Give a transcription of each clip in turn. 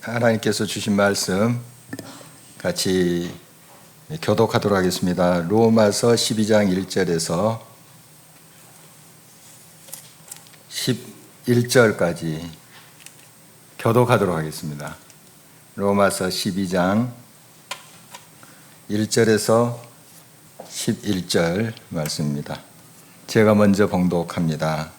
하나님께서 주신 말씀 같이 교독하도록 하겠습니다. 로마서 12장 1절에서 11절까지 교독하도록 하겠습니다. 로마서 12장 1절에서 11절 말씀입니다. 제가 먼저 봉독합니다.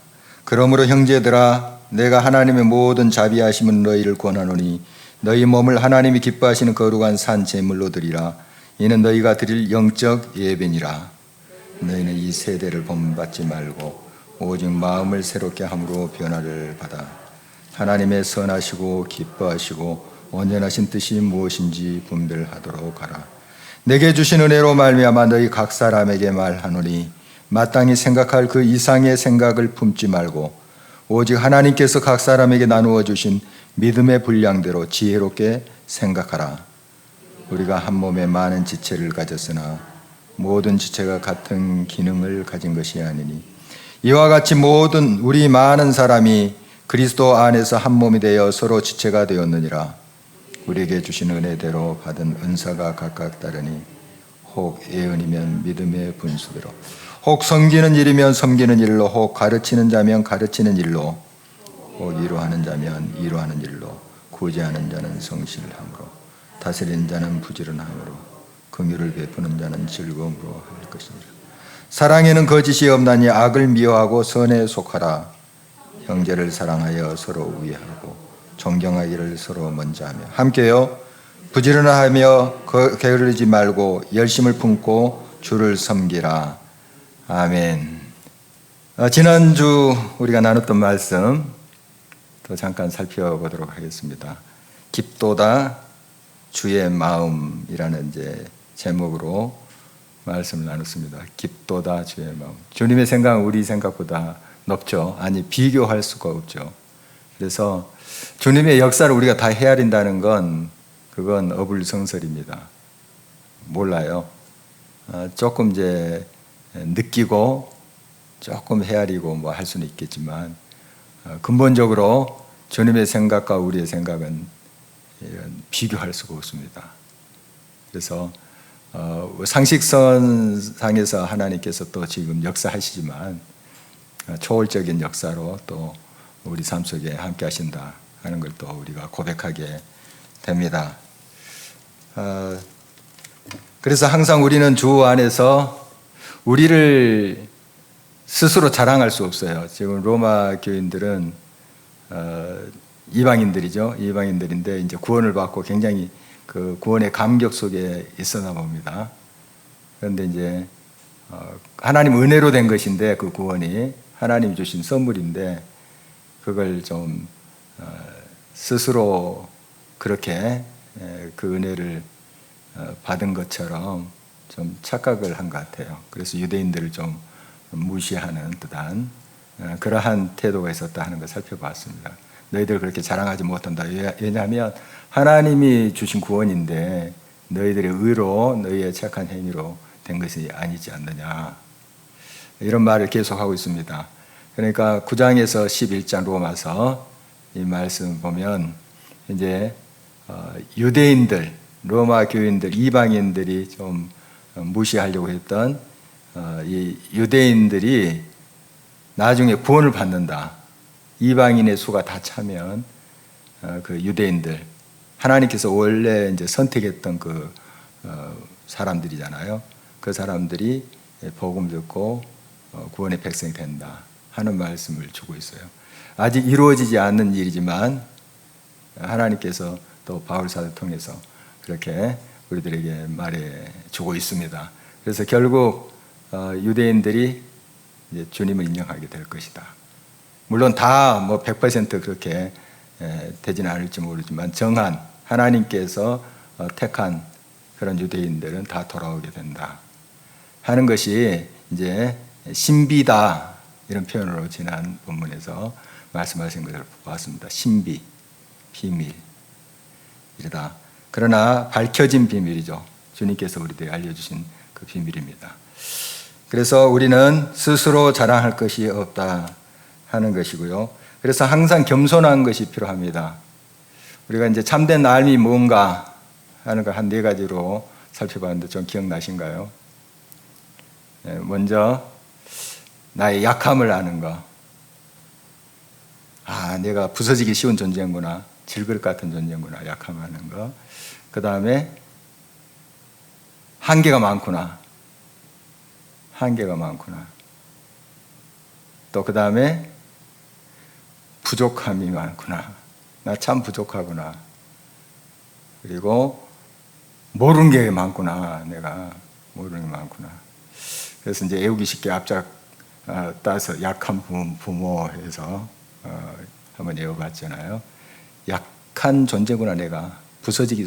그러므로 형제들아, 내가 하나님의 모든 자비하심은 너희를 권하노니 너희 몸을 하나님이 기뻐하시는 거룩한 산 제물로 드리라. 이는 너희가 드릴 영적 예배니라. 너희는 이 세대를 본받지 말고 오직 마음을 새롭게 함으로 변화를 받아 하나님의 선하시고 기뻐하시고 온전하신 뜻이 무엇인지 분별하도록 하라. 내게 주신 은혜로 말미암아 너희 각 사람에게 말하노니 마땅히 생각할 그 이상의 생각을 품지 말고 오직 하나님께서 각 사람에게 나누어 주신 믿음의 분량대로 지혜롭게 생각하라. 우리가 한 몸에 많은 지체를 가졌으나 모든 지체가 같은 기능을 가진 것이 아니니 이와 같이 모든 우리 많은 사람이 그리스도 안에서 한 몸이 되어 서로 지체가 되었느니라. 우리에게 주신 은혜대로 받은 은사가 각각 다르니 혹 예언이면 믿음의 분수대로, 혹 섬기는 일이면 섬기는 일로, 혹 가르치는 자면 가르치는 일로, 혹 이루하는 자면 이루하는 일로, 구제하는 자는 성실함으로, 다스리는 자는 부지런함으로, 긍휼을 베푸는 자는 즐거움으로 할 것이니라. 사랑에는 거짓이 없나니 악을 미워하고 선에 속하라. 형제를 사랑하여 서로 위하고 존경하기를 서로 먼저 하며 함께요 부지런하며 게으르지 말고 열심을 품고 주를 섬기라. 아멘. 지난주 우리가 나눴던 말씀 또 잠깐 살펴보도록 하겠습니다. 깊도다 주의 마음이라는 이제 제목으로 말씀을 나눴습니다. 깊도다 주의 마음. 주님의 생각은 우리 생각보다 높죠. 아니 비교할 수가 없죠. 그래서 주님의 역사를 우리가 다 헤아린다는 건 그건 어불성설입니다. 몰라요. 조금 이제 느끼고 조금 헤아리고 뭐 할 수는 있겠지만 근본적으로 주님의 생각과 우리의 생각은 비교할 수가 없습니다. 그래서 상식선상에서 하나님께서 또 지금 역사하시지만 초월적인 역사로 또 우리 삶 속에 함께 하신다 하는 걸 또 우리가 고백하게 됩니다. 그래서 항상 우리는 주 안에서 우리를 스스로 자랑할 수 없어요. 지금 로마 교인들은 이방인들이죠. 이방인들인데 이제 구원을 받고 굉장히 그 구원의 감격 속에 있었나 봅니다. 그런데 이제 하나님 은혜로 된 것인데 그 구원이 하나님이 주신 선물인데 그걸 좀 스스로 그렇게 그 은혜를 받은 것처럼 좀 착각을 한 것 같아요. 그래서 유대인들을 좀 무시하는 듯한 그러한 태도가 있었다 하는 걸 살펴봤습니다. 너희들 그렇게 자랑하지 못한다. 왜냐하면 하나님이 주신 구원인데 너희들의 의로 너희의 착한 행위로 된 것이 아니지 않느냐. 이런 말을 계속하고 있습니다. 그러니까 9장에서 11장 로마서 이 말씀 보면 이제 유대인들, 로마 교인들, 이방인들이 좀 무시하려고 했던 이 유대인들이 나중에 구원을 받는다. 이방인의 수가 다 차면 그 유대인들, 하나님께서 원래 이제 선택했던 그 사람들이잖아요. 그 사람들이 복음 듣고 구원의 백성이 된다 하는 말씀을 주고 있어요. 아직 이루어지지 않는 일이지만 하나님께서 또 바울사를 통해서 그렇게 우리들에게 말해 주고 있습니다. 그래서 결국 유대인들이 이제 주님을 인정하게 될 것이다. 물론 다 뭐 100% 그렇게 되지는 않을지 모르지만 정한 하나님께서 택한 그런 유대인들은 다 돌아오게 된다 하는 것이 이제 신비다 이런 표현으로 지난 본문에서 말씀하신 것을 보았습니다. 신비, 비밀이다. 그러나 밝혀진 비밀이죠. 주님께서 우리들에게 알려주신 그 비밀입니다. 그래서 우리는 스스로 자랑할 것이 없다 하는 것이고요. 그래서 항상 겸손한 것이 필요합니다. 우리가 이제 참된 삶이 뭔가 하는 걸 한 4가지로 살펴봤는데 좀 기억나신가요? 먼저 나의 약함을 아는 거. 아, 내가 부서지기 쉬운 존재구나. 질그릇 같은 존재구나. 약함을 아는 거. 그 다음에 한계가 많구나. 한계가 많구나. 또 그 다음에 부족함이 많구나. 나 참 부족하구나. 그리고 모르는 게 많구나. 내가 모르는 게 많구나. 그래서 이제 애우기 쉽게 앞작 따서 약한 부모 해서 한번 외워봤잖아요. 약한 존재구나. 내가 부서지기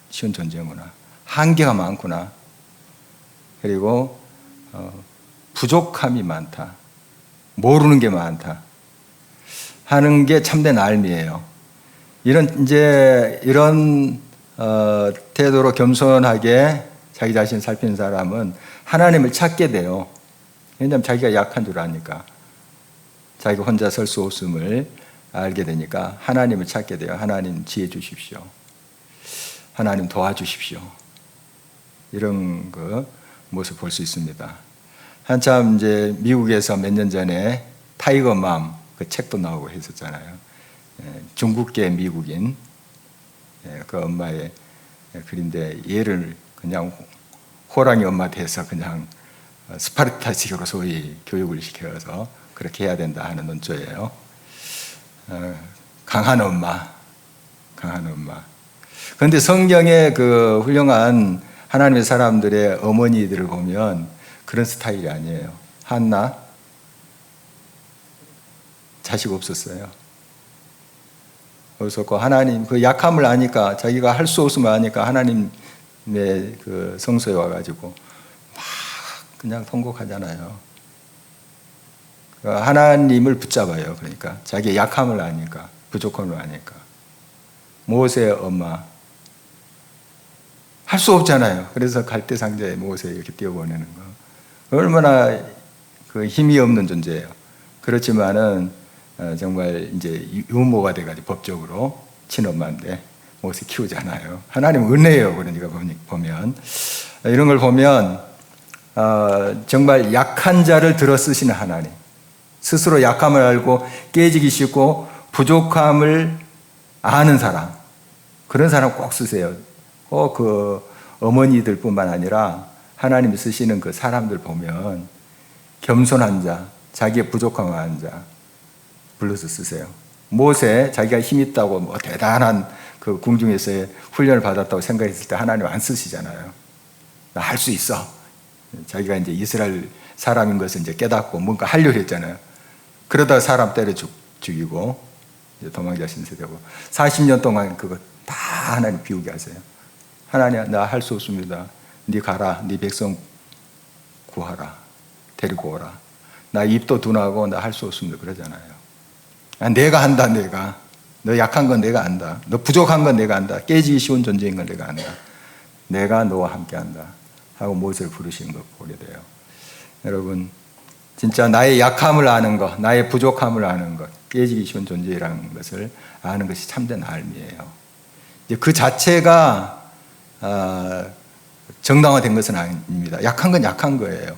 쉬운 존재구나. 한계가 많구나. 그리고 부족함이 많다. 모르는 게 많다. 하는 게 참된 삶이에요. 이런 태도로 겸손하게 자기 자신을 살피는 사람은 하나님을 찾게 돼요. 왜냐하면 자기가 약한 줄 아니까. 자기가 혼자 설 수 없음을 알게 되니까 하나님을 찾게 돼요. 하나님 지혜 주십시오. 하나님 도와주십시오. 이런 그 모습 볼 수 있습니다. 한참 이제 미국에서 몇 년 전에 타이거맘 그 책도 나오고 했었잖아요. 중국계 미국인 그 엄마의 글인데 얘를 그냥 호랑이 엄마 돼서 그냥 스파르타식으로 소위 교육을 시켜서 그렇게 해야 된다 하는 논조예요. 강한 엄마, 강한 엄마. 그런데 성경의 그 훌륭한 하나님의 사람들의 어머니들을 보면 그런 스타일이 아니에요. 한나 자식 없었어요. 없었고 하나님 그 약함을 아니까 자기가 할 수 없음을 아니까 하나님의 그 성소에 와가지고 막 그냥 통곡하잖아요. 하나님을 붙잡아요. 그러니까 자기의 약함을 아니까 부족함을 아니까. 모세의 엄마 할 수 없잖아요. 그래서 갈대상자에 모세 이렇게 띄워보내는 거 얼마나 그 힘이 없는 존재예요. 그렇지만은 정말 이제 유모가 돼가지고 법적으로 친엄마인데 모세 키우잖아요. 하나님 은혜예요. 그러니까 보면 이런 걸 보면 정말 약한 자를 들어 쓰시는 하나님. 스스로 약함을 알고 깨지기 쉽고 부족함을 아는 사람. 그런 사람 꼭 쓰세요. 그 어머니들뿐만 아니라 하나님이 쓰시는 그 사람들 보면 겸손한 자, 자기의 부족함을 아는 자 불러서 쓰세요. 모세 자기가 힘 있다고 뭐 대단한 그 궁중에서의 훈련을 받았다고 생각했을 때 하나님 안 쓰시잖아요. 나 할 수 있어. 자기가 이제 이스라엘 사람인 것을 이제 깨닫고 뭔가 하려고 했잖아요. 그러다 사람 때려 죽이고 이제 도망자 신세되고 40년 동안 그거 다 하나님 비우게 하세요. 하나님 나 할 수 없습니다. 네 가라. 네 백성 구하라. 데리고 오라. 나 입도 둔하고 나 할 수 없습니다. 그러잖아요. 내가 한다. 내가. 너 약한 건 내가 안다. 너 부족한 건 내가 안다. 깨지기 쉬운 존재인 건 내가 안다. 내가 너와 함께 한다. 하고 모세를 부르시는 걸 보게 돼요. 여러분 진짜 나의 약함을 아는 것, 나의 부족함을 아는 것, 깨지기 쉬운 존재라는 것을 아는 것이 참된 삶이에요. 그 자체가 정당화된 것은 아닙니다. 약한 건 약한 거예요.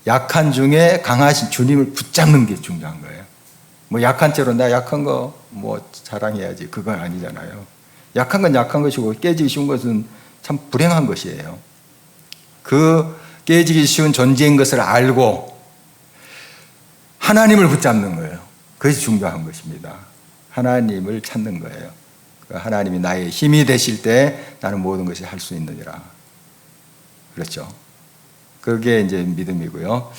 약한 중에 강하신 주님을 붙잡는 게 중요한 거예요. 뭐 약한 채로 나 약한 거 뭐 자랑해야지 그건 아니잖아요. 약한 건 약한 것이고 깨지기 쉬운 것은 참 불행한 것이에요. 그 깨지기 쉬운 존재인 것을 알고 하나님을 붙잡는 거예요. 그것이 중요한 것입니다. 하나님을 찾는 거예요. 하나님이 나의 힘이 되실 때 나는 모든 것이 할 수 있느니라. 그렇죠. 그게 이제 믿음이고요.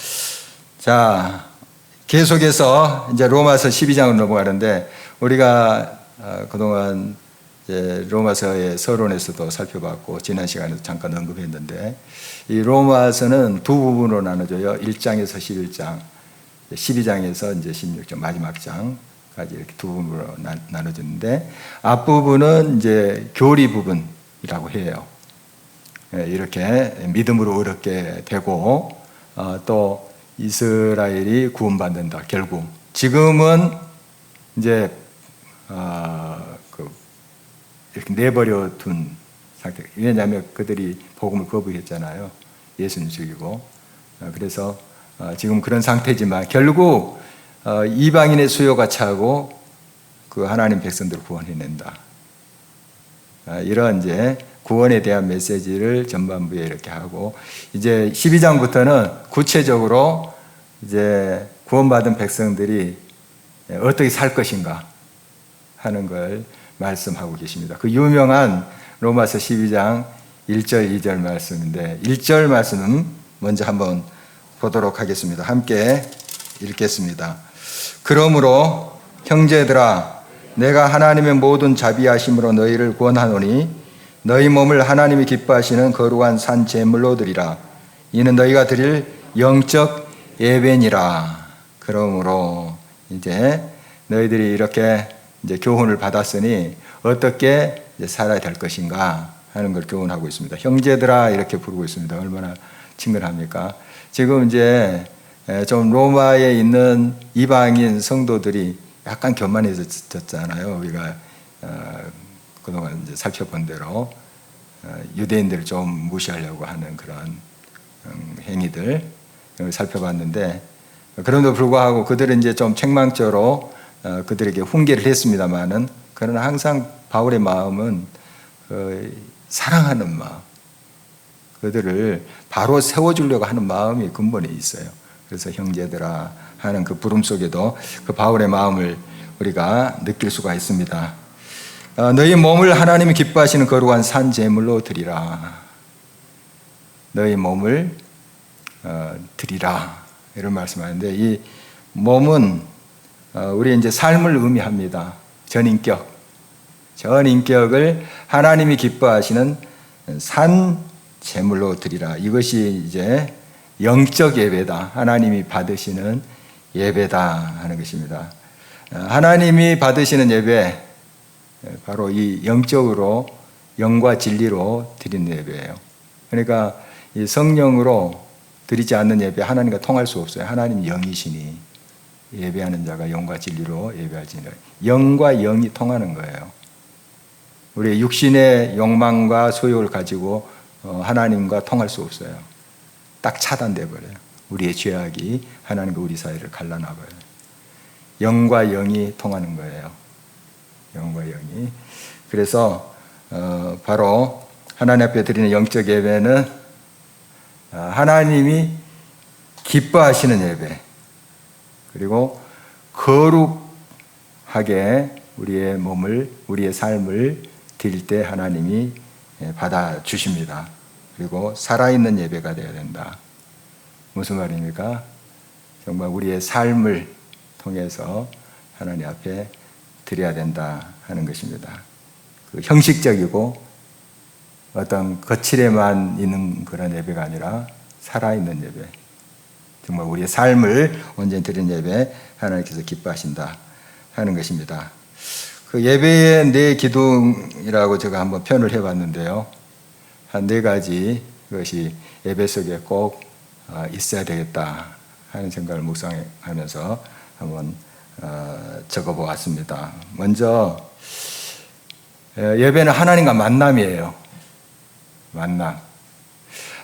자, 계속해서 이제 로마서 12장으로 넘어가는데 우리가 그동안 이제 로마서의 서론에서도 살펴봤고 지난 시간에도 잠깐 언급했는데 이 로마서는 두 부분으로 나눠져요. 1장에서 11장, 12장에서 이제 16장 마지막 장까지 이렇게 두 부분으로 나눠졌는데 앞부분은 이제 교리 부분이라고 해요. 이렇게 믿음으로 얻게 되고 또 이스라엘이 구원받는다. 결국 지금은 이제 그 이렇게 내버려 둔 상태. 왜냐하면 그들이 복음을 거부했잖아요. 예수님 죽이고. 그래서 지금 그런 상태지만 결국 이방인의 수요가 차고 그 하나님 백성들을 구원해낸다. 이런 이제 구원에 대한 메시지를 전반부에 이렇게 하고, 이제 12장부터는 구체적으로 이제 구원받은 백성들이 어떻게 살 것인가 하는 걸 말씀하고 계십니다. 그 유명한 로마서 12장 1절 2절 말씀인데, 1절 말씀은 먼저 한번 보도록 하겠습니다. 함께 읽겠습니다. 그러므로 형제들아, 내가 하나님의 모든 자비하심으로 너희를 구원하노니 너희 몸을 하나님이 기뻐하시는 거룩한 산 제물로 드리라. 이는 너희가 드릴 영적 예배니라. 그러므로 이제 너희들이 이렇게 이제 교훈을 받았으니 어떻게 이제 살아야 될 것인가 하는 걸 교훈하고 있습니다. 형제들아 이렇게 부르고 있습니다. 얼마나 친근합니까? 지금 이제 좀 로마에 있는 이방인 성도들이 약간 교만해졌잖아요. 우리가 그동안 이제 살펴본 대로 유대인들을 좀 무시하려고 하는 그런 행위들 살펴봤는데, 그럼에도 불구하고 그들은 이제 좀 책망조로 그들에게 훈계를 했습니다만은, 그러나 항상 바울의 마음은 사랑하는 마음, 그들을 바로 세워주려고 하는 마음이 근본에 있어요. 그래서 형제들아 하는 그 부름 속에도 그 바울의 마음을 우리가 느낄 수가 있습니다. 너희 몸을 하나님이 기뻐하시는 거룩한 산 제물로 드리라. 너희 몸을 드리라. 이런 말씀하는데, 이 몸은 우리의 이제 삶을 의미합니다. 전인격을 하나님이 기뻐하시는 산 제물로 드리라. 이것이 이제 영적 예배다. 하나님이 받으시는 예배다 하는 것입니다. 하나님이 받으시는 예배, 바로 이 영적으로 영과 진리로 드리는 예배예요. 그러니까 이 성령으로 드리지 않는 예배, 하나님과 통할 수 없어요. 하나님 영이시니 예배하는 자가 영과 진리로 예배하지는, 영과 영이 통하는 거예요. 우리의 육신의 욕망과 소욕을 가지고 하나님과 통할 수 없어요. 딱 차단돼 버려요. 우리의 죄악이 하나님과 우리 사이를 갈라놔 버려요. 영과 영이 통하는 거예요. 영과 영이. 그래서 바로 하나님 앞에 드리는 영적 예배는 하나님이 기뻐하시는 예배, 그리고 거룩하게 우리의 몸을, 우리의 삶을 드릴 때 하나님이 받아주십니다. 그리고 살아있는 예배가 되어야 된다. 무슨 말입니까? 정말 우리의 삶을 통해서 하나님 앞에 드려야 된다 하는 것입니다. 그 형식적이고 어떤 거칠에만 있는 그런 예배가 아니라 살아있는 예배, 정말 우리의 삶을 온전히 드리는 예배, 하나님께서 기뻐하신다 하는 것입니다. 그 예배의 네 기둥이라고 제가 한번 표현을 해봤는데요. 한 네 가지, 그것이 예배 속에 꼭 있어야 되겠다 하는 생각을 묵상하면서 한번 적어보았습니다. 먼저 예배는 하나님과 만남이에요. 만남.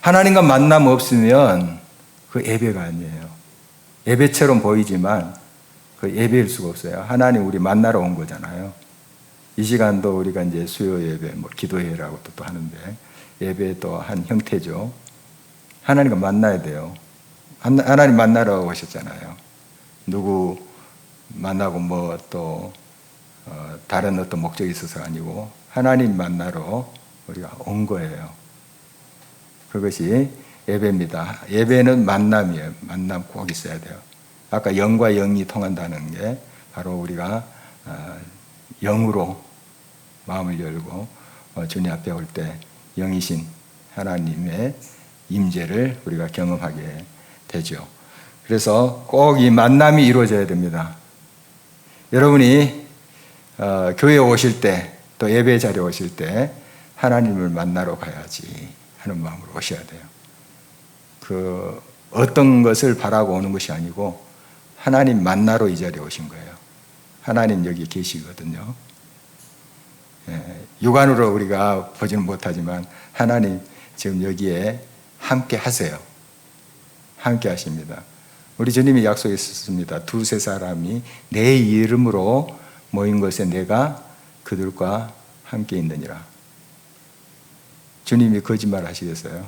하나님과 만남 없으면 그 예배가 아니에요. 예배처럼 보이지만 그 예배일 수가 없어요. 하나님 우리 만나러 온 거잖아요. 이 시간도 우리가 이제 수요 예배, 기도회라고 또 하는데, 예배의 또 한 형태죠. 하나님과 만나야 돼요. 하나님 만나러 오셨잖아요. 누구 만나고 또 다른 어떤 목적이 있어서가 아니고 하나님 만나러 우리가 온 거예요. 그것이 예배입니다. 예배는 만남이에요. 만남 꼭 있어야 돼요. 아까 영과 영이 통한다는 게 바로 우리가 영으로 마음을 열고 주님 앞에 올 때 영이신 하나님의 임재를 우리가 경험하게 되죠. 그래서 꼭 이 만남이 이루어져야 됩니다. 여러분이 교회에 오실 때, 또 예배 자리에 오실 때 하나님을 만나러 가야지 하는 마음으로 오셔야 돼요. 그 어떤 것을 바라고 오는 것이 아니고 하나님 만나러 이 자리에 오신 거예요. 하나님 여기 계시거든요. 육안으로 우리가 보지는 못하지만 하나님 지금 여기에 함께 하세요. 함께 하십니다. 우리 주님이 약속했습니다. 두세 사람이 내 이름으로 모인 것에 내가 그들과 함께 있느니라. 주님이 거짓말 하시겠어요?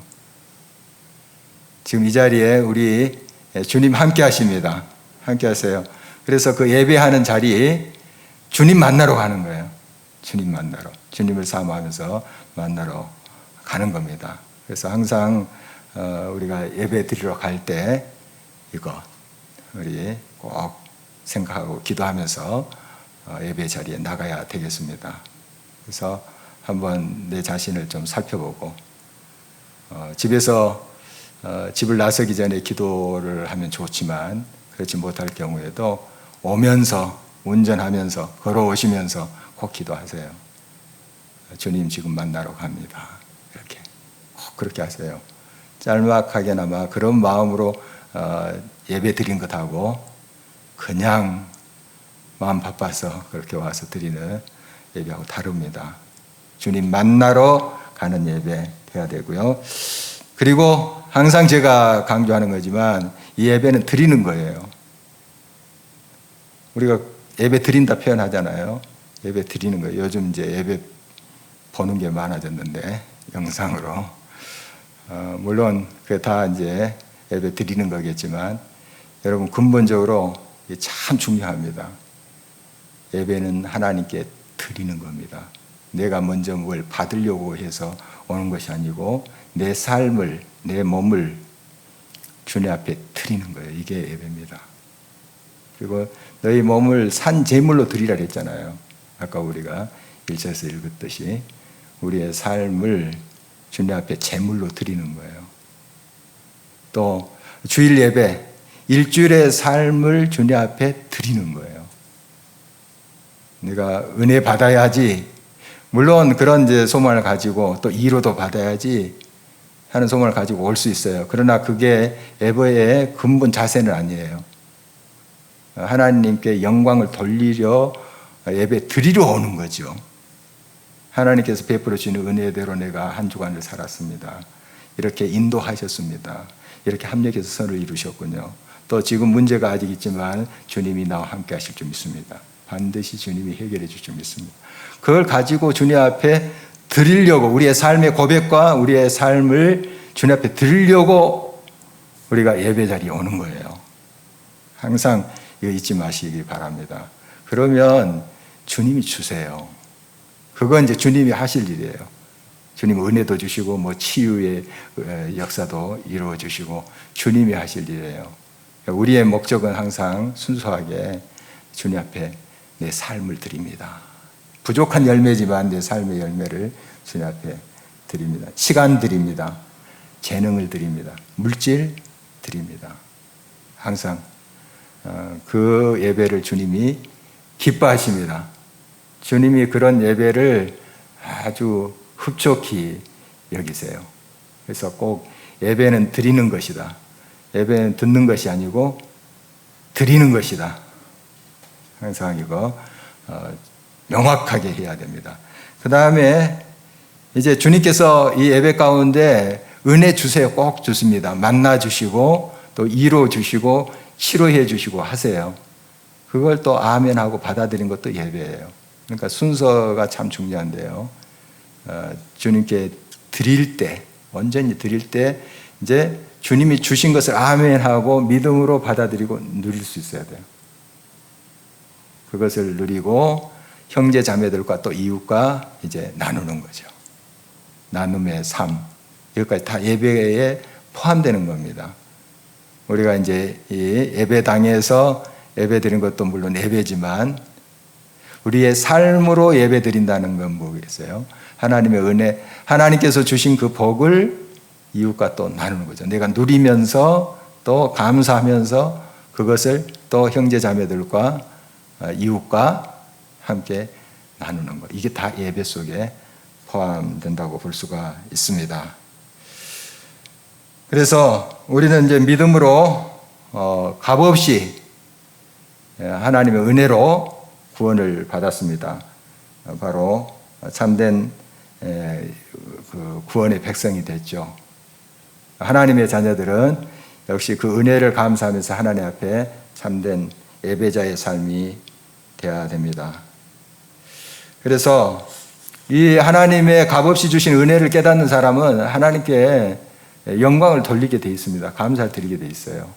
지금 이 자리에 우리 주님 함께 하십니다. 함께 하세요. 그래서 그 예배하는 자리 주님 만나러 가는 거예요. 주님 만나러. 주님을 사모하면서 만나러 가는 겁니다. 그래서 항상 우리가 예배 드리러 갈 때 이거 우리 꼭 생각하고 기도하면서 예배 자리에 나가야 되겠습니다. 그래서 한번 내 자신을 좀 살펴보고 집에서 집을 나서기 전에 기도를 하면 좋지만 그렇지 못할 경우에도 오면서 운전하면서 걸어오시면서 꼭 기도하세요. 주님 지금 만나러 갑니다. 이렇게 꼭 그렇게 하세요. 짤막하게나마 그런 마음으로 예배 드린 것하고 그냥 마음 바빠서 그렇게 와서 드리는 예배하고 다릅니다. 주님 만나러 가는 예배 돼야 되고요. 그리고 항상 제가 강조하는 거지만 이 예배는 드리는 거예요. 우리가 예배 드린다 표현하잖아요. 예배 드리는 거예요. 요즘 이제 예배 보는 게 많아졌는데 영상으로 물론 그게 다 이제 예배 드리는 거겠지만 여러분 근본적으로 이게 참 중요합니다. 예배는 하나님께 드리는 겁니다. 내가 먼저 뭘 받으려고 해서 오는 것이 아니고 내 삶을, 내 몸을 주님 앞에 드리는 거예요. 이게 예배입니다. 그리고 너희 몸을 산 제물로 드리라 그랬잖아요. 아까 우리가 1절에서 읽었듯이 우리의 삶을 주님 앞에 제물로 드리는 거예요. 또 주일 예배, 일주일의 삶을 주님 앞에 드리는 거예요. 내가 은혜 받아야지, 물론 그런 이제 소망을 가지고 또 이로도 받아야지 하는 소망을 가지고 올 수 있어요. 그러나 그게 예배의 근본 자세는 아니에요. 하나님께 영광을 돌리려 예배 드리러 오는 거죠. 하나님께서 베풀어 주시는 은혜대로 내가 한 주간을 살았습니다. 이렇게 인도하셨습니다. 이렇게 합력해서 선을 이루셨군요. 또 지금 문제가 아직 있지만 주님이 나와 함께 하실 줄 믿습니다. 반드시 주님이 해결해 줄 줄 믿습니다. 그걸 가지고 주님 앞에 드리려고, 우리의 삶의 고백과 우리의 삶을 주님 앞에 드리려고 우리가 예배 자리에 오는 거예요. 항상 이거 잊지 마시기 바랍니다. 그러면 주님이 주세요. 그건 이제 주님이 하실 일이에요. 주님 은혜도 주시고 뭐 치유의 역사도 이루어 주시고 주님이 하실 일이에요. 우리의 목적은 항상 순수하게 주님 앞에 내 삶을 드립니다. 부족한 열매지만 내 삶의 열매를 주님 앞에 드립니다. 시간 드립니다. 재능을 드립니다. 물질 드립니다. 항상 그 예배를 주님이 기뻐하십니다. 주님이 그런 예배를 아주 흡족히 여기세요. 그래서 꼭 예배는 드리는 것이다. 예배는 듣는 것이 아니고 드리는 것이다. 항상 이거 명확하게 해야 됩니다. 그 다음에 이제 주님께서 이 예배 가운데 은혜 주세요. 꼭 주십니다. 만나 주시고 또 이루 주시고 치료해 주시고 하세요. 그걸 또 아멘하고 받아들인 것도 예배예요. 그러니까 순서가 참 중요한데요. 주님께 드릴 때, 온전히 드릴 때 이제 주님이 주신 것을 아멘하고 믿음으로 받아들이고 누릴 수 있어야 돼요. 그것을 누리고 형제 자매들과 또 이웃과 이제 나누는 거죠. 나눔의 삶. 여기까지 다 예배에 포함되는 겁니다. 우리가 이제 이 예배당에서 예배 드리는 것도 물론 예배지만 우리의 삶으로 예배 드린다는 건 뭐겠어요? 하나님의 은혜, 하나님께서 주신 그 복을 이웃과 또 나누는 거죠. 내가 누리면서 또 감사하면서 그것을 또 형제 자매들과 이웃과 함께 나누는 것. 이게 다 예배 속에 포함된다고 볼 수가 있습니다. 그래서 우리는 이제 믿음으로 값없이 하나님의 은혜로 구원을 받았습니다. 바로 참된 그 구원의 백성이 됐죠. 하나님의 자녀들은 역시 그 은혜를 감사하면서 하나님 앞에 참된 예배자의 삶이 되어야 됩니다. 그래서 이 하나님의 값없이 주신 은혜를 깨닫는 사람은 하나님께 영광을 돌리게 돼 있습니다. 감사를 드리게 돼 있어요.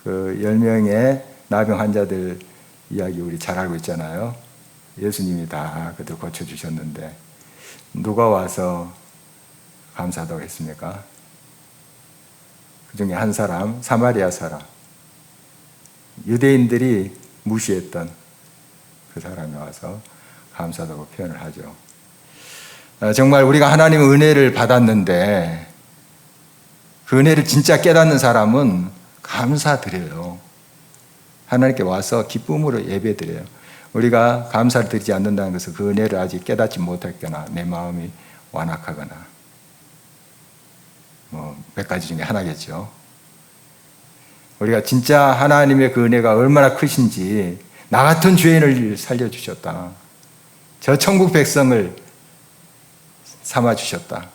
그 10명의 나병 환자들 이야기 우리 잘 알고 있잖아요. 예수님이 다 그들 고쳐주셨는데 누가 와서 감사하다고 했습니까? 그 중에 한 사람, 사마리아 사람. 유대인들이 무시했던 그 사람이 와서 감사하다고 표현을 하죠. 정말 우리가 하나님의 은혜를 받았는데 그 은혜를 진짜 깨닫는 사람은 감사드려요. 하나님께 와서 기쁨으로 예배드려요. 우리가 감사를 드리지 않는다는 것은 그 은혜를 아직 깨닫지 못했거나 내 마음이 완악하거나 몇 가지 중에 하나겠죠. 우리가 진짜 하나님의 그 은혜가 얼마나 크신지 나 같은 죄인을 살려주셨다. 저 천국 백성을 삼아주셨다.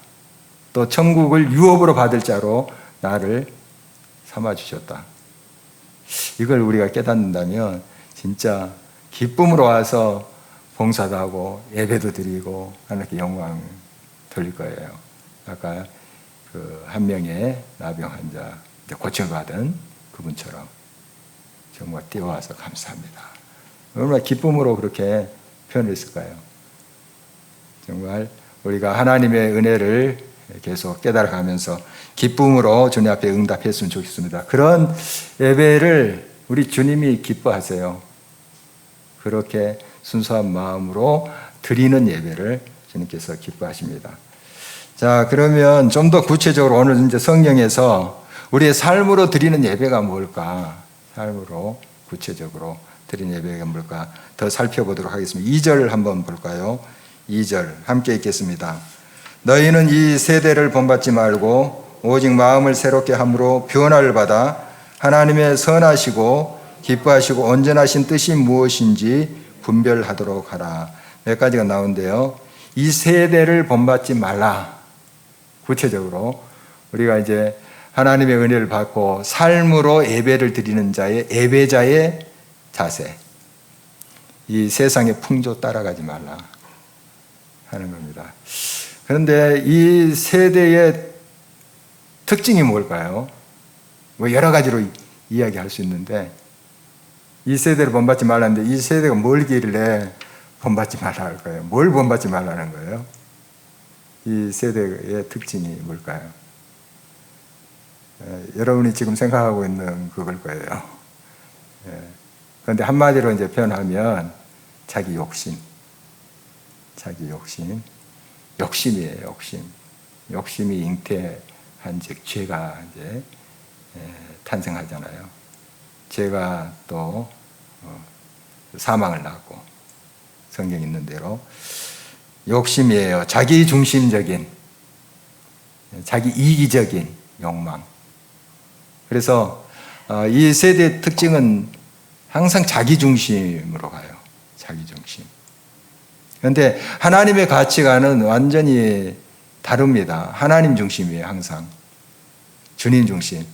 또 천국을 유업으로 받을 자로 나를 삼아주셨다. 이걸 우리가 깨닫는다면 진짜 기쁨으로 와서 봉사도 하고 예배도 드리고 하나님께 영광 돌릴 거예요. 아까 그 한 명의 나병 환자 고쳐받은 그분처럼 정말 뛰어와서 감사합니다. 얼마나 기쁨으로 그렇게 표현했을까요? 정말 우리가 하나님의 은혜를 계속 깨달아가면서 기쁨으로 주님 앞에 응답했으면 좋겠습니다. 그런 예배를 우리 주님이 기뻐하세요. 그렇게 순수한 마음으로 드리는 예배를 주님께서 기뻐하십니다. 자, 그러면 좀 더 구체적으로 오늘 이제 성경에서 우리의 삶으로 드리는 예배가 뭘까? 삶으로 구체적으로 드리는 예배가 뭘까? 더 살펴보도록 하겠습니다. 2절 한번 볼까요? 2절 함께 읽겠습니다. 너희는 이 세대를 본받지 말고 오직 마음을 새롭게 함으로 변화를 받아 하나님의 선하시고 기뻐하시고 온전하신 뜻이 무엇인지 분별하도록 하라. 몇 가지가 나오는데요. 이 세대를 본받지 말라. 구체적으로 우리가 이제 하나님의 은혜를 받고 삶으로 예배를 드리는 자의 예배자의 자세. 이 세상의 풍조 따라가지 말라 하는 겁니다. 그런데 이 세대의 특징이 뭘까요? 뭐 여러 가지로 이야기할 수 있는데 이 세대를 본받지 말라는데 이 세대가 뭘 길래 본받지 말라 할까요? 뭘 본받지 말라는 거예요? 이 세대의 특징이 뭘까요? 여러분이 지금 생각하고 있는 그걸 거예요. 그런데 한마디로 이제 표현하면 자기 욕심. 자기 욕심. 욕심이에요, 욕심. 욕심이 잉태한 즉 죄가 이제 탄생하잖아요. 죄가 또 사망을 낳고 성경에 있는 대로 욕심이에요. 자기 중심적인, 자기 이기적인 욕망. 그래서 이 세대의 특징은 항상 자기 중심으로 가요. 자기 중심. 그런데 하나님의 가치관은 완전히 다릅니다. 하나님 중심이에요, 항상. 주님 중심.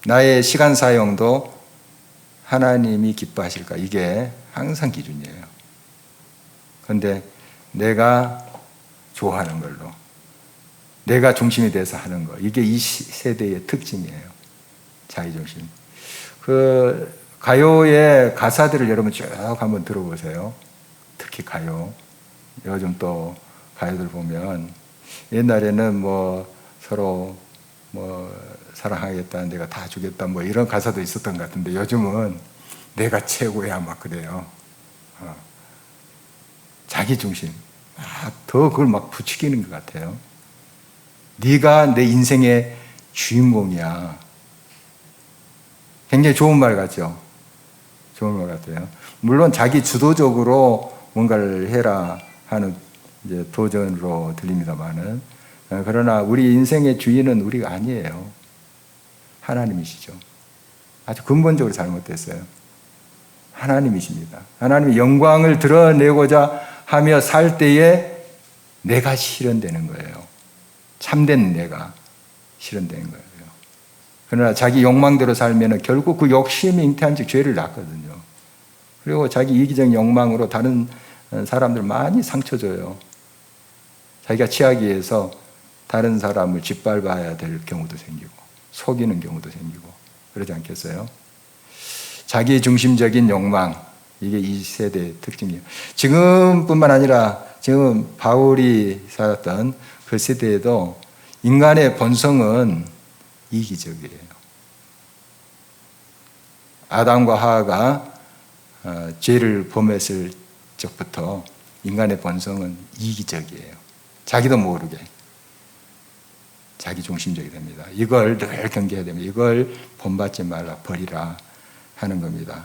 나의 시간 사용도 하나님이 기뻐하실까? 이게 항상 기준이에요. 그런데 내가 좋아하는 걸로, 내가 중심이 돼서 하는 거, 이게 이 세대의 특징이에요. 자기 중심. 그 가요의 가사들을 여러분 쭉 한번 들어보세요. 특히 가요. 요즘 또 가요들 보면 옛날에는 뭐 서로 뭐 사랑하겠다, 내가 다 주겠다, 뭐 이런 가사도 있었던 것 같은데 요즘은 내가 최고야 막 그래요. 자기 중심. 더 그걸 막 부추기는 것 같아요. 네가 내 인생의 주인공이야. 굉장히 좋은 말 같죠? 좋은 말 같아요. 물론 자기 주도적으로 뭔가를 해라 하는 이제 도전으로 들립니다만은, 그러나 우리 인생의 주인은 우리가 아니에요. 하나님이시죠. 아주 근본적으로 잘못됐어요. 하나님이십니다. 하나님의 영광을 드러내고자 하며 살 때에 내가 실현되는 거예요. 참된 내가 실현되는 거예요. 그러나 자기 욕망대로 살면 결국 그 욕심이 잉태한 즉 죄를 낳거든요. 그리고 자기 이기적인 욕망으로 다른 사람들 많이 상처 줘요. 자기가 취하기 위해서 다른 사람을 짓밟아야 될 경우도 생기고 속이는 경우도 생기고 그러지 않겠어요? 자기 중심적인 욕망, 이게 이 세대의 특징이에요. 지금뿐만 아니라 지금 바울이 살았던 그 세대에도 인간의 본성은 이기적이에요. 아담과 하와가 죄를 범했을 적부터 인간의 본성은 이기적이에요. 자기도 모르게 자기 중심적이 됩니다. 이걸 늘 경계해야 됩니다. 이걸 본받지 말라, 버리라 하는 겁니다.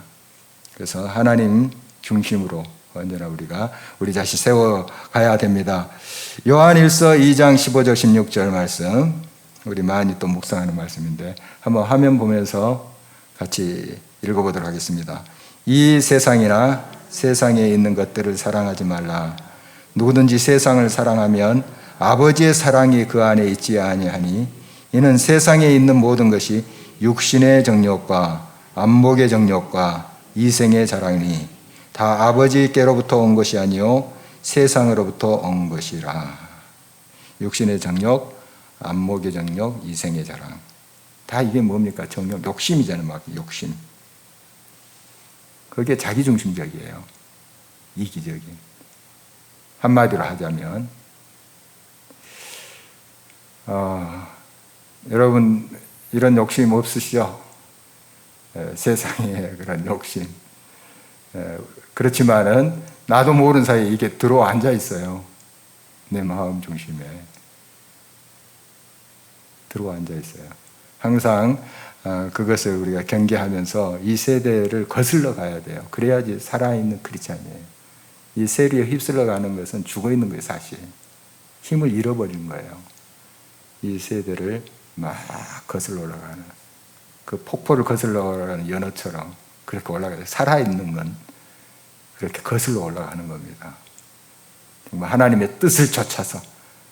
그래서 하나님 중심으로 언제나 우리가 우리 자신 세워가야 됩니다. 요한일서 2장 15절 16절 말씀, 우리 많이 또 묵상하는 말씀인데 한번 화면 보면서 같이 읽어보도록 하겠습니다. 이 세상이나 세상에 있는 것들을 사랑하지 말라. 누구든지 세상을 사랑하면 아버지의 사랑이 그 안에 있지 아니하니 이는 세상에 있는 모든 것이 육신의 정욕과 안목의 정욕과 이생의 자랑이니 다 아버지께로부터 온 것이 아니요 세상으로부터 온 것이라. 육신의 정욕, 안목의 정욕, 이생의 자랑. 다 이게 뭡니까? 정욕, 욕심이잖아요. 막 욕심. 그게 자기중심적이에요. 이기적인. 한마디로 하자면 여러분 이런 욕심 없으시죠? 세상에 그런 욕심. 그렇지만은 나도 모르는 사이에 이게 들어와 앉아 있어요. 내 마음 중심에 들어와 앉아 있어요. 항상 그것을 우리가 경계하면서 이 세대를 거슬러 가야 돼요. 그래야지 살아있는 크리스찬이에요. 이 세리에 휩쓸려 가는 것은 죽어 있는 거예요, 사실. 힘을 잃어버린 거예요. 이 세대를 막 거슬러 올라가는, 그 폭포를 거슬러 올라가는 연어처럼 그렇게 올라가요. 살아있는 건 그렇게 거슬러 올라가는 겁니다. 정말 하나님의 뜻을 쫓아서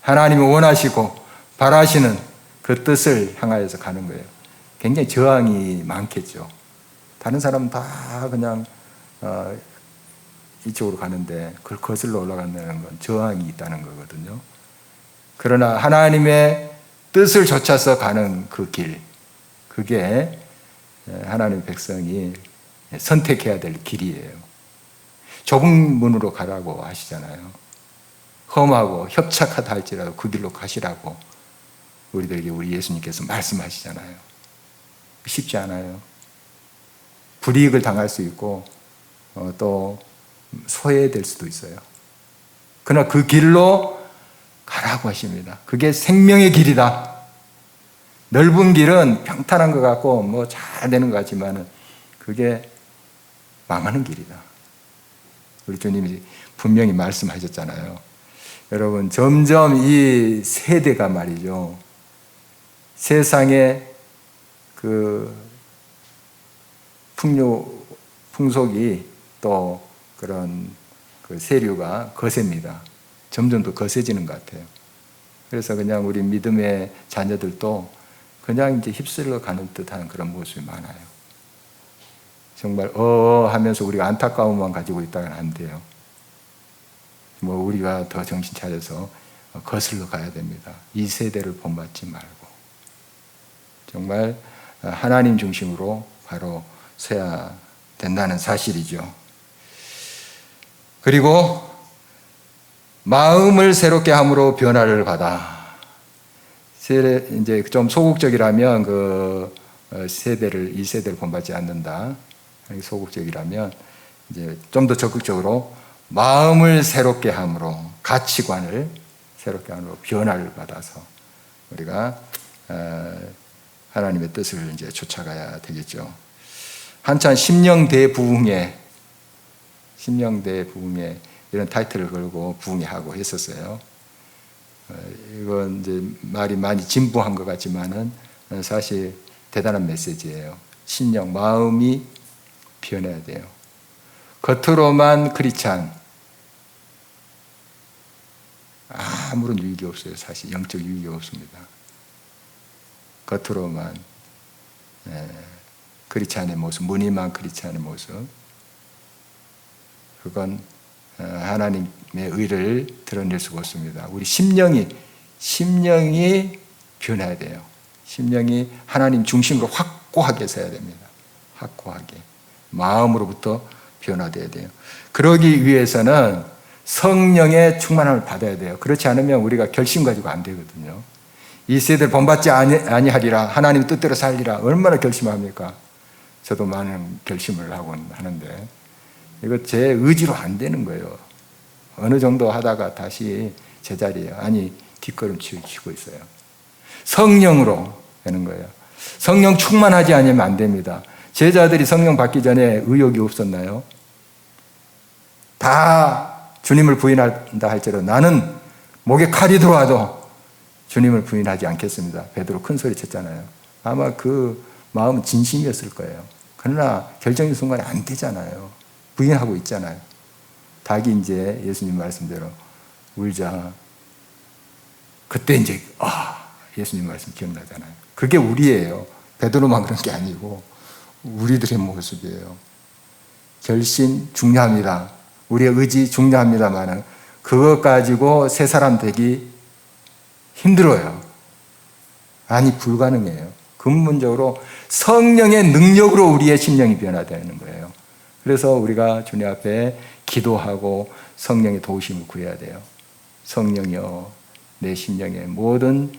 하나님이 원하시고 바라시는 그 뜻을 향하여서 가는 거예요. 굉장히 저항이 많겠죠. 다른 사람은 다 그냥 이쪽으로 가는데 그걸 거슬러 올라간다는 건 저항이 있다는 거거든요. 그러나 하나님의 뜻을 쫓아서 가는 그 길, 그게 하나님의 백성이 선택해야 될 길이에요. 좁은 문으로 가라고 하시잖아요. 험하고 협착하다 할지라도 그 길로 가시라고 우리들에게 우리 예수님께서 말씀하시잖아요. 쉽지 않아요. 불이익을 당할 수 있고 또 소외될 수도 있어요. 그러나 그 길로 가라고 하십니다. 그게 생명의 길이다. 넓은 길은 평탄한 것 같고 뭐 잘 되는 것 같지만 그게 망하는 길이다. 우리 주님이 분명히 말씀하셨잖아요. 여러분 점점 이 세대가 말이죠. 세상의 그 풍속이 또 그런 그 세류가 거셉니다. 점점 더 거세지는 것 같아요. 그래서 그냥 우리 믿음의 자녀들도 그냥 이제 휩쓸려 가는 듯한 그런 모습이 많아요. 정말 하면서 우리가 안타까움만 가지고 있다면 안 돼요. 뭐 우리가 더 정신 차려서 거슬러 가야 됩니다. 이 세대를 본받지 말고 정말 하나님 중심으로 바로 서야 된다는 사실이죠. 그리고 마음을 새롭게 함으로 변화를 받아. 이제 좀 소극적이라면 그 이 세대를 본받지 않는다. 소극적이라면 이제 좀 더 적극적으로 마음을 새롭게 함으로, 가치관을 새롭게 함으로 변화를 받아서 우리가 하나님의 뜻을 이제 쫓아가야 되겠죠. 한참 심령대 부흥회 이런 타이틀을 걸고 부흥회하고 했었어요. 이건 이제 말이 많이 진부한 것 같지만은 사실 대단한 메시지예요. 심령, 마음이 변해야 돼요. 겉으로만 크리스찬, 아무런 유익이 없어요. 사실 영적 유익이 없습니다. 겉으로만 크리스찬의 모습, 무늬만 크리스찬의 모습, 그건 하나님의 의를 드러낼 수가 없습니다. 우리 심령이 변해야 돼요. 심령이 하나님 중심으로 확고하게 서야 됩니다. 확고하게 마음으로부터 변화돼야 돼요. 그러기 위해서는 성령의 충만함을 받아야 돼요. 그렇지 않으면 우리가 결심 가지고 안 되거든요. 이 세대를 본받지 아니하리라, 하나님 뜻대로 살리라, 얼마나 결심합니까? 저도 많은 결심을 하곤 하는데 이거 제 의지로 안 되는 거예요. 어느 정도 하다가 다시 제자리에 뒷걸음질 치고 있어요. 성령으로 되는 거예요. 성령 충만하지 않으면 안 됩니다. 제자들이 성령 받기 전에 의욕이 없었나요? 다 주님을 부인한다 할지라도 나는 목에 칼이 들어와도 주님을 부인하지 않겠습니다. 베드로 큰 소리 쳤잖아요. 아마 그 마음은 진심이었을 거예요. 그러나 결정의 순간에 안 되잖아요. 부인하고 있잖아요. 닭이 이제 예수님 말씀대로 울자. 그때 이제 예수님 말씀 기억나잖아요. 그게 우리예요. 베드로만 그런 게 아니고 우리들의 모습이에요. 결심 중요합니다. 우리의 의지 중요합니다만 그것 가지고 새 사람 되기 힘들어요. 불가능해요. 근본적으로 성령의 능력으로 우리의 심령이 변화되는 거예요. 그래서 우리가 주님 앞에 기도하고 성령의 도우심을 구해야 돼요. 성령이여 내 심령의 모든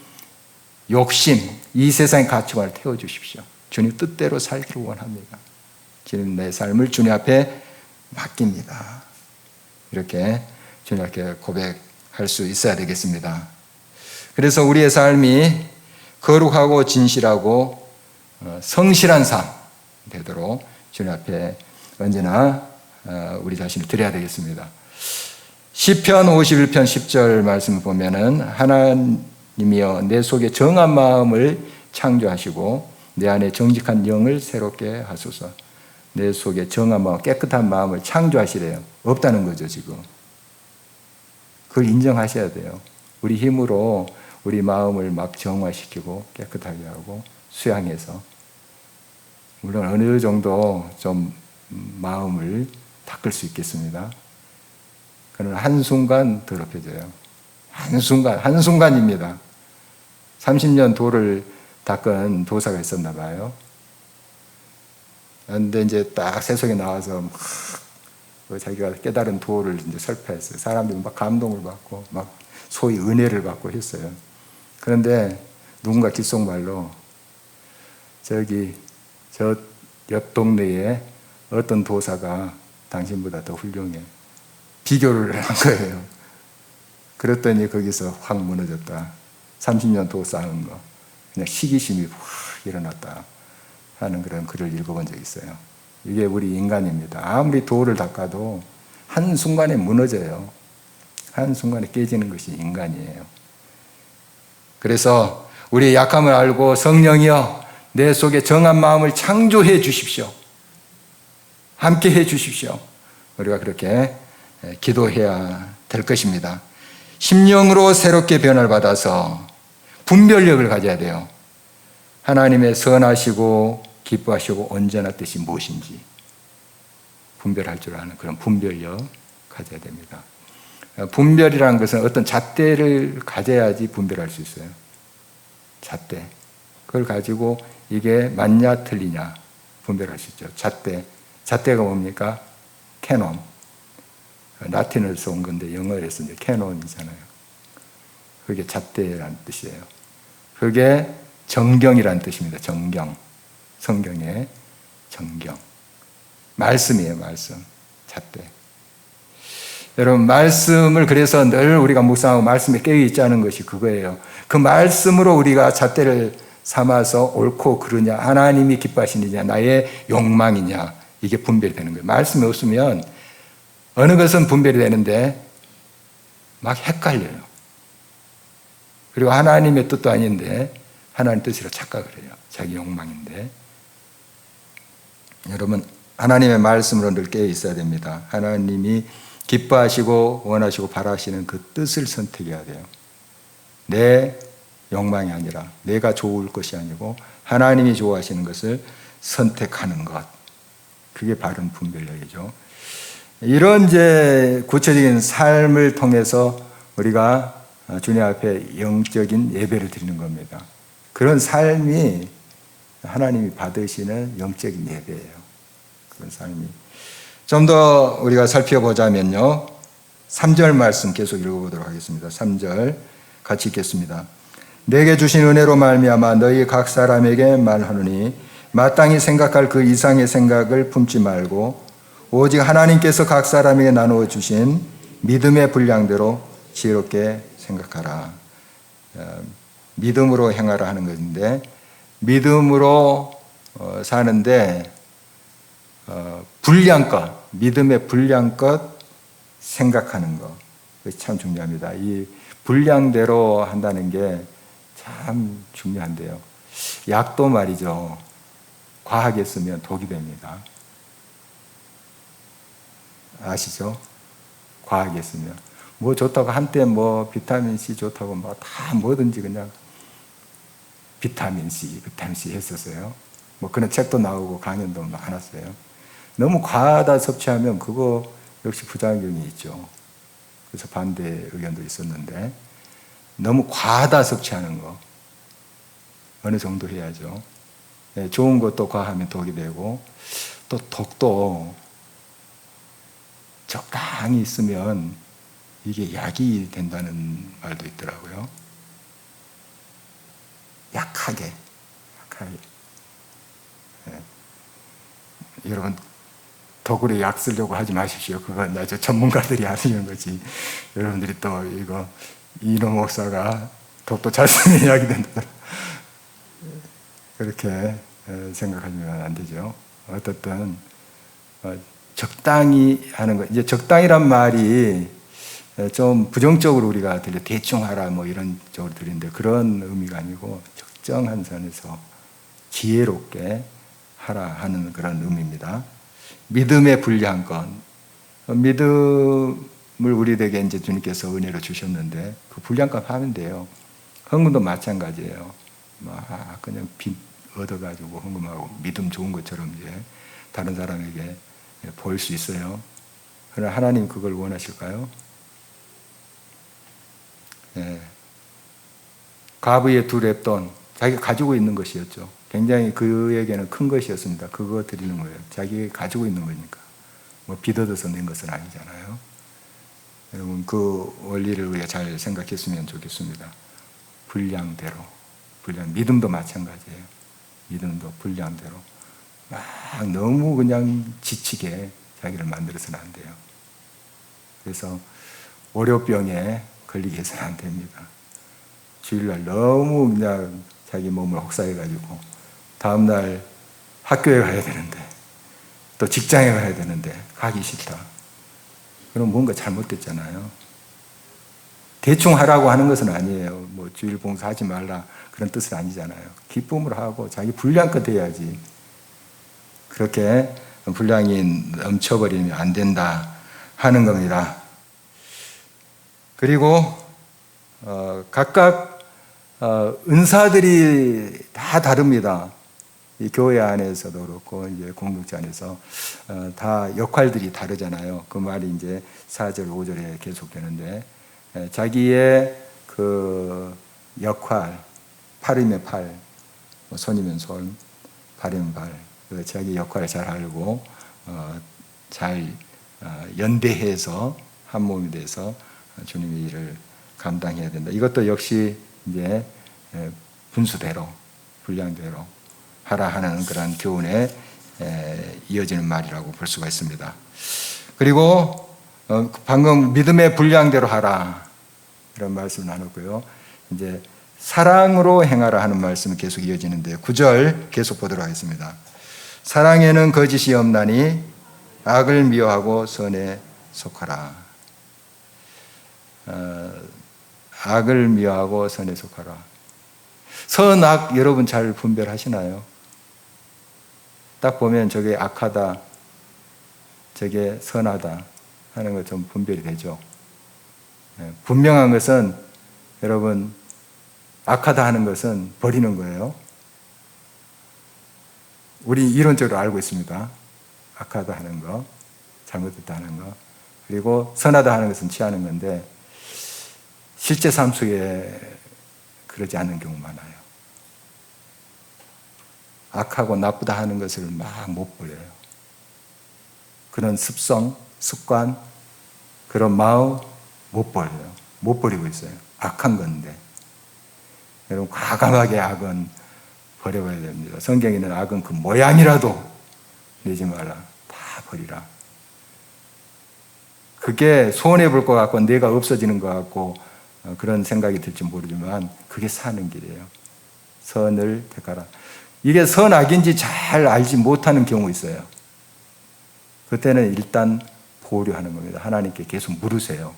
욕심, 이 세상의 가치관을 태워주십시오. 주님 뜻대로 살기를 원합니다. 주님 내 삶을 주님 앞에 맡깁니다. 이렇게 주님 앞에 고백할 수 있어야 되겠습니다. 그래서 우리의 삶이 거룩하고 진실하고 성실한 삶 되도록 주님 앞에 언제나 우리 자신을 드려야 되겠습니다. 시편 51편 10절 말씀을 보면은 하나님이여 내 속에 정한 마음을 창조하시고 내 안에 정직한 영을 새롭게 하소서. 내 속에 정한 마음, 깨끗한 마음을 창조하시래요. 없다는 거죠, 지금. 그걸 인정하셔야 돼요. 우리 힘으로 우리 마음을 막 정화시키고 깨끗하게 하고 수양해서 물론 어느 정도 좀 마음을 닦을 수 있겠습니다. 그러나 한순간 더럽혀져요. 한순간입니다. 30년 돌을 닦은 도사가 있었나 봐요. 그런데 이제 딱 세속에 나와서 자기가 깨달은 도를 이제 설파했어요. 사람들이 막 감동을 받고 막 소위 은혜를 받고 했어요. 그런데 누군가 귓속말로 저 옆 동네에 어떤 도사가 당신보다 더 훌륭해. 비교를 한 거예요. 그랬더니 거기서 확 무너졌다. 30년 도 쌓은 거. 그냥 시기심이 확 일어났다 하는 그런 글을 읽어본 적이 있어요. 이게 우리 인간입니다. 아무리 도를 닦아도 한순간에 무너져요. 한순간에 깨지는 것이 인간이에요. 그래서 우리의 약함을 알고 성령이여 내 속에 정한 마음을 창조해 주십시오. 함께 해 주십시오. 우리가 그렇게 기도해야 될 것입니다. 심령으로 새롭게 변화를 받아서 분별력을 가져야 돼요. 하나님의 선하시고 기뻐하시고 온전한 뜻이 무엇인지 분별할 줄 아는 그런 분별력 가져야 됩니다. 분별이라는 것은 어떤 잣대를 가져야지 분별할 수 있어요. 잣대. 그걸 가지고 이게 맞냐 틀리냐 분별할 수 있죠. 잣대가 뭡니까? 캐논. 라틴어에서 온 건데 영어에서 이제 캐논이잖아요. 그게 잣대라는 뜻이에요. 그게 정경이라는 뜻입니다. 정경. 성경의 정경. 말씀이에요, 말씀. 잣대. 여러분, 말씀을 그래서 늘 우리가 묵상하고 말씀에 깨어있자는 것이 그거예요. 그 말씀으로 우리가 잣대를 삼아서 옳고 그르냐, 하나님이 기뻐하시느냐, 나의 욕망이냐, 이게 분별이 되는 거예요. 말씀이 없으면 어느 것은 분별이 되는데 막 헷갈려요. 그리고 하나님의 뜻도 아닌데 하나님 뜻으로 착각을 해요. 자기 욕망인데. 여러분, 하나님의 말씀으로 늘 깨어 있어야 됩니다. 하나님이 기뻐하시고 원하시고 바라시는 그 뜻을 선택해야 돼요. 내 욕망이 아니라 내가 좋을 것이 아니고 하나님이 좋아하시는 것을 선택하는 것. 그게 바른 분별력이죠. 이런 이제 구체적인 삶을 통해서 우리가 주님 앞에 영적인 예배를 드리는 겁니다. 그런 삶이 하나님이 받으시는 영적인 예배예요. 그런 삶이. 좀 더 우리가 살펴보자면요. 3절 말씀 계속 읽어보도록 하겠습니다. 3절 같이 읽겠습니다. 내게 주신 은혜로 말미암아 너희 각 사람에게 말하노니 마땅히 생각할 그 이상의 생각을 품지 말고 오직 하나님께서 각 사람에게 나누어 주신 믿음의 분량대로 지혜롭게 생각하라. 믿음으로 행하라 하는 것인데 믿음으로 사는데 분량껏 믿음의 분량껏 생각하는 것 참 중요합니다. 이 분량대로 한다는 게 참 중요한데요. 약도 말이죠. 과하게 쓰면 독이 됩니다. 아시죠? 과하게 쓰면 뭐 좋다고 한때 뭐 비타민 C 좋다고 뭐 다 뭐든지 그냥 비타민 C 했었어요. 뭐 그런 책도 나오고 강연도 많았어요. 너무 과하다 섭취하면 그거 역시 부작용이 있죠. 그래서 반대 의견도 있었는데 너무 과하다 섭취하는 거 어느 정도 해야죠. 네, 좋은 것도 과하면 독이 되고 또 독도 적당히 있으면 이게 약이 된다는 말도 있더라고요. 약하게. 네. 여러분 독으로 약 쓰려고 하지 마십시오. 그건 아주 전문가들이 하시는 거지. 여러분들이 또 이거 이놈 목사가 독도 잘 쓰면 약이 된다. 그렇게 생각하면 안 되죠. 어떻든 적당히 하는 것. 이제 적당이란 말이 좀 부정적으로 우리가 들려 대충 하라 뭐 이런 쪽으로 들리는데 그런 의미가 아니고 적정한 선에서 지혜롭게 하라 하는 그런 의미입니다. 믿음의 분량껏. 믿음을 우리에게 이제 주님께서 은혜로 주셨는데 그 분량껏 하면 돼요. 헌금도 마찬가지예요. 막 그냥 빚 얻어가지고 헌금하고 믿음 좋은 것처럼 이제 다른 사람에게 보일 수 있어요. 그러나 하나님 그걸 원하실까요? 네. 과부의 2렙돈 자기가 가지고 있는 것이었죠. 굉장히 그에게는 큰 것이었습니다. 그거 드리는 거예요. 자기가 가지고 있는 거니까. 뭐 빚 얻어서 낸 것은 아니잖아요. 여러분 그 원리를 우리가 잘 생각했으면 좋겠습니다. 분량대로. 믿음도 마찬가지예요. 믿음도 분량대로. 막 너무 그냥 지치게 자기를 만들어서는 안 돼요. 그래서 월요병에 걸리게 해서는 안 됩니다. 주일날 너무 그냥 자기 몸을 혹사해가지고 다음날 학교에 가야 되는데 또 직장에 가야 되는데 가기 싫다. 그럼 뭔가 잘못됐잖아요. 대충 하라고 하는 것은 아니에요. 뭐 주일 봉사하지 말라 그런 뜻은 아니잖아요. 기쁨으로 하고 자기 분량껏 해야지. 그렇게 분량이 넘쳐버리면 안 된다 하는 겁니다. 그리고 각각 은사들이 다 다릅니다. 이 교회 안에서도 그렇고 이제 공동체 안에서 다 역할들이 다르잖아요. 그 말이 이제 4절, 5절에 계속되는데 자기의 그 역할, 팔이면 팔, 손이면 손, 발이면 발, 자기 역할을 잘 알고 잘 연대해서 한 몸이 돼서 주님의 일을 감당해야 된다. 이것도 역시 이제 분수대로, 분량대로 하라 하는 그런 교훈에 이어지는 말이라고 볼 수가 있습니다. 그리고 방금 믿음의 분량대로 하라 이런 말씀을 나눴고요. 이제 사랑으로 행하라 하는 말씀이 계속 이어지는데 9절 계속 보도록 하겠습니다. 사랑에는 거짓이 없나니 악을 미워하고 선에 속하라. 악을 미워하고 선에 속하라. 선악 여러분 잘 분별하시나요? 딱 보면 저게 악하다, 저게 선하다 하는 것 좀 분별이 되죠. 분명한 것은 여러분 악하다 하는 것은 버리는 거예요. 우리 이론적으로 알고 있습니다. 악하다 하는 거, 잘못됐다 하는 거. 그리고 선하다 하는 것은 취하는 건데 실제 삶 속에 그러지 않는 경우 많아요. 악하고 나쁘다 하는 것을 막 못 버려요. 그런 습성, 습관, 그런 마음 못 버려요. 못 버리고 있어요. 악한 건데. 여러분 과감하게 악은 버려야 됩니다. 성경에는 악은 그 모양이라도 내지 말라. 다 버리라. 그게 손해볼 것 같고 내가 없어지는 것 같고 그런 생각이 들지 모르지만 그게 사는 길이에요. 선을 택하라. 이게 선악인지 잘 알지 못하는 경우 있어요. 그때는 일단 보류하는 겁니다. 하나님께 계속 물으세요.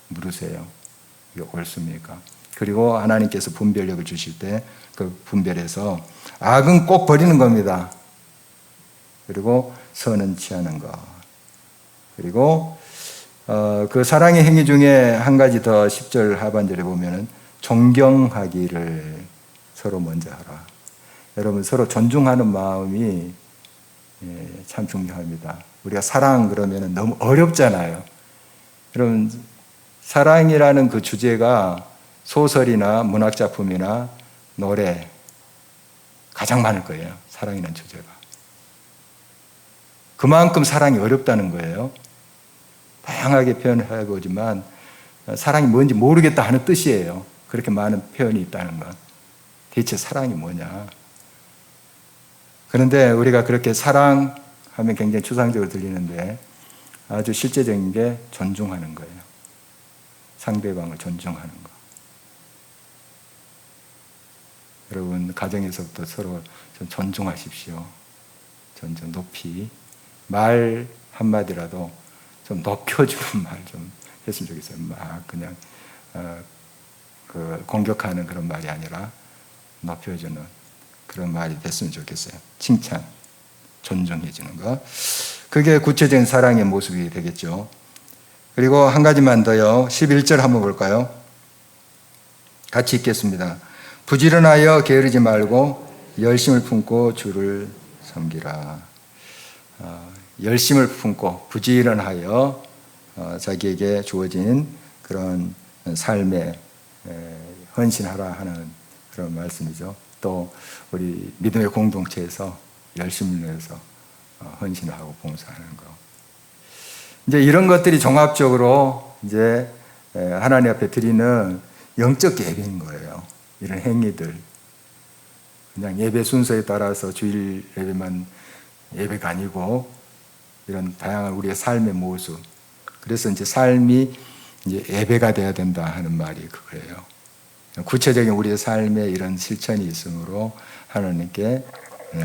물으세요. 이게 옳습니까? 그리고 하나님께서 분별력을 주실 때 그 분별해서 악은 꼭 버리는 겁니다. 그리고 선은 취하는 것. 그리고 그 사랑의 행위 중에 한 가지 더 10절 하반절에 보면은 존경하기를 서로 먼저 하라. 여러분 서로 존중하는 마음이 참 중요합니다. 우리가 사랑 그러면 너무 어렵잖아요. 여러분 사랑이라는 그 주제가 소설이나 문학작품이나 노래 가장 많을 거예요. 사랑이라는 주제가. 그만큼 사랑이 어렵다는 거예요. 다양하게 표현해 보지만 사랑이 뭔지 모르겠다 하는 뜻이에요. 그렇게 많은 표현이 있다는 것. 대체 사랑이 뭐냐? 그런데 우리가 그렇게 사랑하면 굉장히 추상적으로 들리는데 아주 실제적인 게 존중하는 거예요. 상대방을 존중하는 거. 여러분 가정에서부터 서로 좀 존중하십시오. 존중, 높이. 말 한마디라도 좀 높여주는 말 좀 했으면 좋겠어요. 막 그냥 그 공격하는 그런 말이 아니라 높여주는 그런 말이 됐으면 좋겠어요. 칭찬, 존중해주는 것. 그게 구체적인 사랑의 모습이 되겠죠. 그리고 한 가지만 더요. 11절 한번 볼까요? 같이 읽겠습니다. 부지런하여 게으르지 말고 열심을 품고 주를 섬기라. 열심을 품고 부지런하여 자기에게 주어진 그런 삶에 헌신하라 하는 그런 말씀이죠. 또 우리 믿음의 공동체에서 열심을 내서 헌신하고 봉사하는 거. 이제 이런 것들이 종합적으로 이제 하나님 앞에 드리는 영적 예배인 거예요. 이런 행위들. 그냥 예배 순서에 따라서 주일 예배만 예배가 아니고 이런 다양한 우리의 삶의 모습. 그래서 이제 삶이 이제 예배가 돼야 된다 하는 말이 그거예요. 구체적인 우리의 삶에 이런 실천이 있으므로 하나님께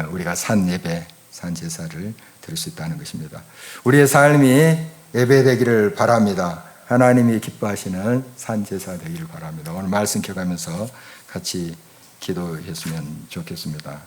우리가 산 예배, 산 제사를 드릴 수 있다는 것입니다. 우리의 삶이 예배되기를 바랍니다. 하나님이 기뻐하시는 산 제사 되기를 바랍니다. 오늘 말씀 켜가면서 같이 기도했으면 좋겠습니다.